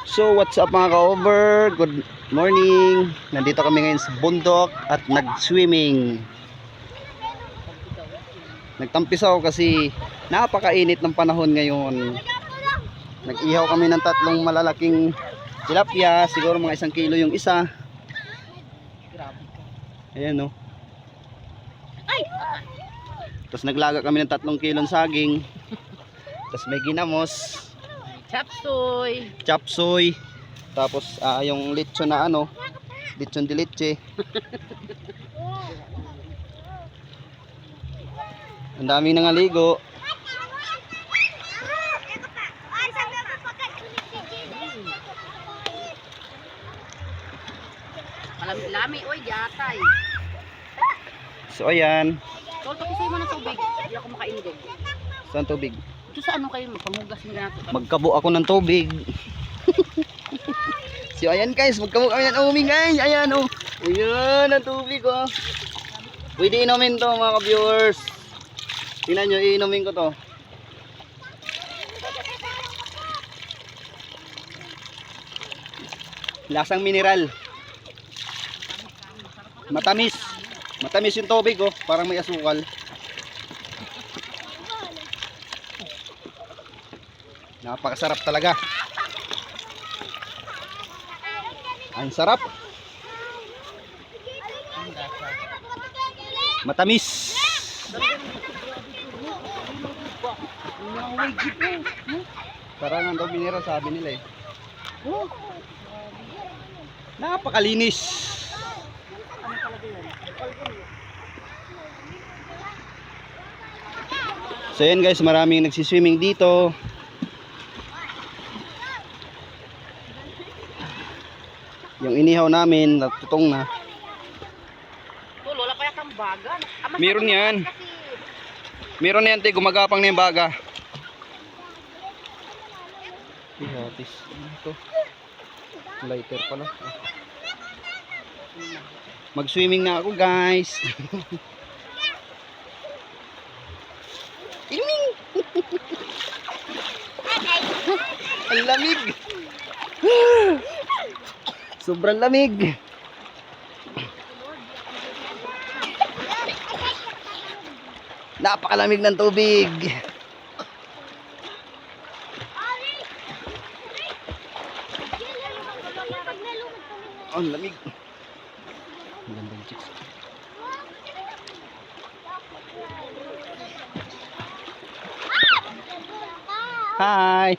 So what's up mga ka-over? Good morning. Nandito kami ngayon sa bundok at nag-swimming. Nagtampisaw kasi napakainit ng panahon ngayon. Nag-ihaw kami ng tatlong malalaking tilapia, siguro mga 1 kilo yung isa. Ayan o. Tapos naglaga kami ng 3 kilong saging. Tapos may ginamos, chapsoy. Tapos yung lechon na lechon de leche. Ang daming nangaligo. Lami oy yatay. So ayan. Tol, pakisay mo ng tubig. Hindi ako makaindog. Saan tubig? Ito sa ano kayo, pamugas mo na ito. Magkabo ako ng tubig. So ayan guys, magkabo kami ng uming guys. Ayan oh. Ayan ang tubig oh. Pwede inumin to mga ka-viewers. Tingnan nyo, iinumin ko to. Lasang mineral. Matamis. Matamis yung tubig oh, parang may asukal. Napakasarap talaga. Ang sarap. Matamis. Parang ang mineral sabi nila eh. Napakalinis. So yan guys, maraming nagsiswimming dito. Yung inihaw namin, natutong na. Tol, wala kaya kang baga. Meron yan. Meron yan, te, gumagapang na yung baga. Ihatis. Ito. Lighter pala. Mag-swimming na ako guys. Swimming. Ang lamig. Sobrang lamig. Napakalamig ng tubig. Oh, ang lamig. Ang ganda ng chicks. Hi.